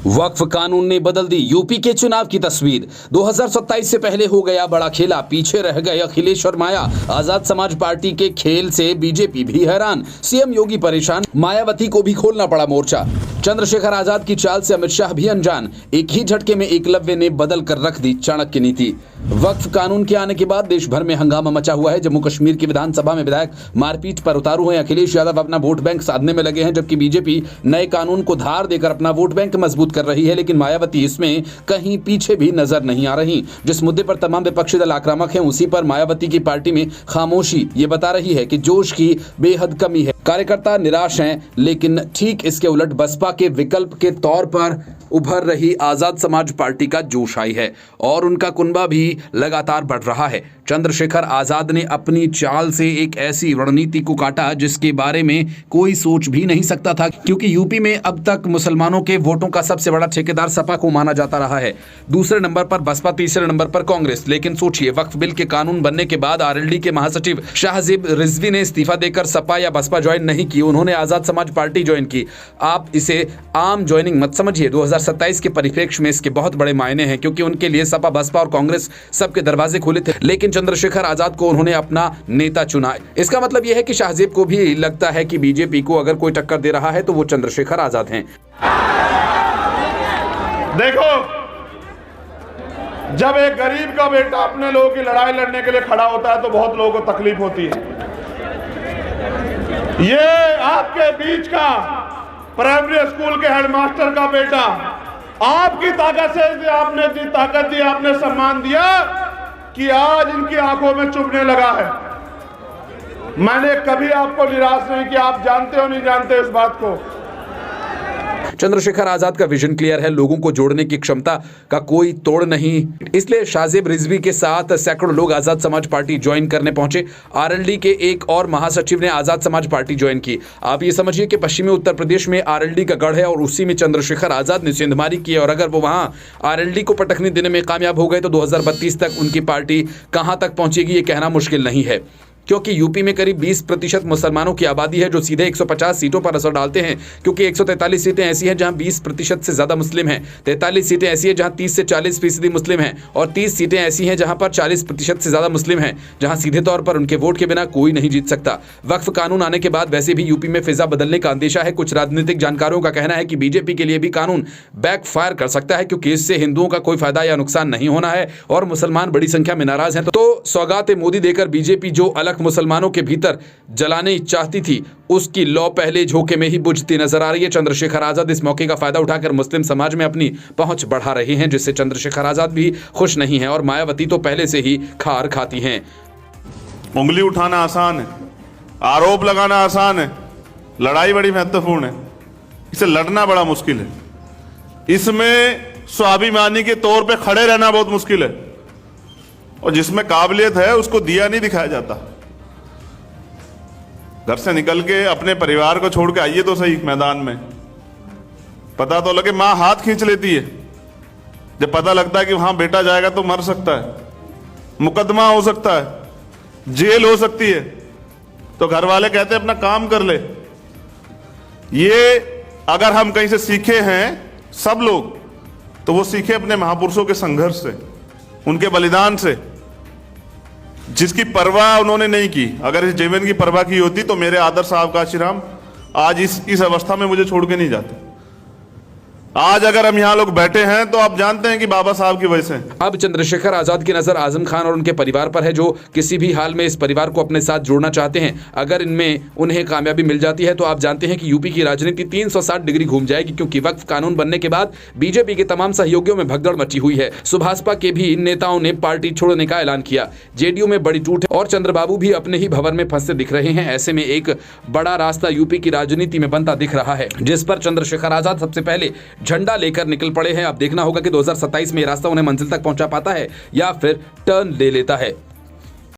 वक्फ कानून ने बदल दी यूपी के चुनाव की तस्वीर। 2027 से पहले हो गया बड़ा खेला, पीछे रह गए अखिलेश और माया। आजाद समाज पार्टी के खेल से बीजेपी भी हैरान, सीएम योगी परेशान, मायावती को भी खोलना पड़ा मोर्चा। चंद्रशेखर आजाद की चाल से अमित शाह भी अनजान। एक ही झटके में एकलव्य ने बदल कर रख दी चाणक्य नीति। वक्फ कानून के आने के बाद देश भर में हंगामा मचा हुआ है। जम्मू कश्मीर की विधानसभा में विधायक मारपीट पर उतारू हैं। अखिलेश यादव अपना वोट बैंक साधने में लगे हैं, जबकि बीजेपी नए कानून को धार देकर अपना वोट बैंक मजबूत कर रही है। लेकिन मायावती इसमें कहीं पीछे भी नजर नहीं आ रही। जिस मुद्दे पर तमाम विपक्षी दल आक्रामक हैं, उसी पर मायावती की पार्टी में खामोशी ये बता रही है कि जोश की बेहद कमी है। कार्यकर्ता निराश हैं, लेकिन ठीक इसके उलट बसपा के विकल्प के तौर पर उभर रही आजाद समाज पार्टी का जोश आई है और उनका कुनबा भी लगातार बढ़ रहा है। चंद्रशेखर आजाद ने अपनी चाल से एक ऐसी रणनीति को काटा जिसके बारे में कोई सोच भी नहीं सकता था, क्योंकि यूपी में अब तक मुसलमानों के वोटों का सबसे बड़ा ठेकेदार सपा को माना जाता रहा है। दूसरे नंबर पर बसपा, तीसरे नंबर पर कांग्रेस। लेकिन सोचिए, वक्फ बिल के कानून बनने के बाद आरएलडी के महासचिव शाहजेब रिजवी ने इस्तीफा देकर सपा या बसपा ज्वाइन नहीं की, उन्होंने आजाद समाज पार्टी ज्वाइन की। आप इसे आम ज्वाइनिंग मत समझिए। 2027 के परिप्रेक्ष्य में इसके बहुत बड़े मायने हैं, क्योंकि उनके लिए सपा, बसपा और कांग्रेस सबके दरवाजे खुले थे, लेकिन चंद्रशेखर आजाद को उन्होंने अपना नेता चुना। इसका मतलब यह है कि शाहजेब को भी लगता है कि बीजेपी को अगर कोई टक्कर दे रहा है तो वो चंद्रशेखर आजाद हैं। देखो, जब एक गरीब का बेटा अपने लोगों की लड़ाई लड़ने के लिए खड़ा होता है तो बहुत लोगों को तकलीफ होती है। ये आपके बीच का प्राइमरी स्कूल के हेडमास्टर का बेटा आपकी ताकत से, आपने दी ताकत दी, आपने सम्मान दिया कि आज इनकी आंखों में चुभने लगा है। मैंने कभी आपको निराश नहीं किया। आप जानते हो नहीं जानते इस बात को। चंद्रशेखर आजाद का विजन क्लियर है, लोगों को जोड़ने की क्षमता का कोई तोड़ नहीं। इसलिए शाहजेब रिजवी के साथ सैकड़ों लोग आजाद समाज पार्टी ज्वाइन करने पहुंचे। आरएलडी के एक और महासचिव ने आजाद समाज पार्टी ज्वाइन की। आप ये समझिए कि पश्चिमी उत्तर प्रदेश में आरएलडी का गढ़ है और उसी में चंद्रशेखर आजाद ने सेंधमारी की है। और अगर वो वहां आरएलडी को पटखनी देने में कामयाब हो गए तो 2032 तक उनकी पार्टी कहां तक पहुंचेगी ये कहना मुश्किल नहीं है, क्योंकि यूपी में करीब 20% मुसलमानों की आबादी है जो सीधे 150 सीटों पर असर डालते हैं। क्योंकि 143 सीटें ऐसी हैं जहां 20% से ज्यादा मुस्लिम हैं, 43 सीटें ऐसी हैं जहां 30 से 40% मुस्लिम हैं और 30 सीटें ऐसी हैं जहां पर 40% से ज्यादा मुस्लिम हैं, जहां सीधे तौर पर उनके वोट के बिना कोई नहीं जीत सकता। वक्फ कानून आने के बाद वैसे भी यूपी में फिजा बदलने का अंदेशा है। कुछ राजनीतिक जानकारों का कहना है कि बीजेपी के लिए भी कानून बैकफायर कर सकता है, क्योंकि इससे हिंदुओं का कोई फायदा या नुकसान नहीं होना है और मुसलमान बड़ी संख्या में नाराज हैं। तो सौगात मोदी देकर बीजेपी जो अलग मुसलमानों के भीतर जलाने चाहती थी, उसकी लौ पहले झोंके में ही बुझती नजर आ रही है। चंद्रशेखर आजाद इस मौके का फायदा उठाकर मुस्लिम समाज में अपनी पहुंच बढ़ा रहे हैं, जिससे चंद्रशेखर आजाद भी खुश नहीं है और मायावती तो पहले से ही खार खाती हैं। उंगली उठाना आसान है, आरोप लगाना आसान है, लड़ाई बड़ी महत्वपूर्ण है। इसे लड़ना बड़ा मुश्किल है। इसमें स्वाभिमानी के तौर पे खड़े रहना बहुत मुश्किल है और जिसमें काबिलियत है उसको दिया नहीं दिखाया जाता। घर से निकल के अपने परिवार को छोड़ के आइए तो सही मैदान में, पता तो लगे। मां हाथ खींच लेती है जब पता लगता है कि वहां बेटा जाएगा तो मर सकता है, मुकदमा हो सकता है, जेल हो सकती है, तो घर वाले कहते हैं अपना काम कर ले। ये अगर हम कहीं से सीखे हैं सब लोग, तो वो सीखे अपने महापुरुषों के संघर्ष से, उनके बलिदान से, जिसकी परवाह उन्होंने नहीं की। अगर इस जीवन की परवाह की होती तो मेरे आदर्श साहब काशीराम आज इस अवस्था में मुझे छोड़ के नहीं जाते। आज अगर हम यहाँ लोग बैठे हैं तो आप जानते हैं कि बाबा साहब की वजह से। अब चंद्रशेखर आजाद की नजर आजम खान और उनके परिवार पर है, जो किसी भी हाल में इस परिवार को अपने साथ जोड़ना चाहते हैं। अगर इनमें उन्हें कामयाबी मिल जाती है तो आप जानते हैं कि यूपी की राजनीति 360 डिग्री घूम जाएगी, क्योंकि वक्फ कानून बनने के बाद बीजेपी के तमाम सहयोगियों में भगदड़ मची हुई है। सुभाषपा के भी नेताओं ने पार्टी छोड़ने का ऐलान किया। जेडीयू में बड़ी टूट है और चंद्रबाबू भी अपने ही भवन में फंसे दिख रहे हैं। ऐसे में एक बड़ा रास्ता यूपी की राजनीति में बनता दिख रहा है, जिस पर चंद्रशेखर आजाद सबसे पहले झंडा लेकर निकल पड़े हैं। अब देखना होगा कि 2027 में यह रास्ता उन्हें मंजिल तक पहुंचा पाता है या फिर टर्न ले लेता है।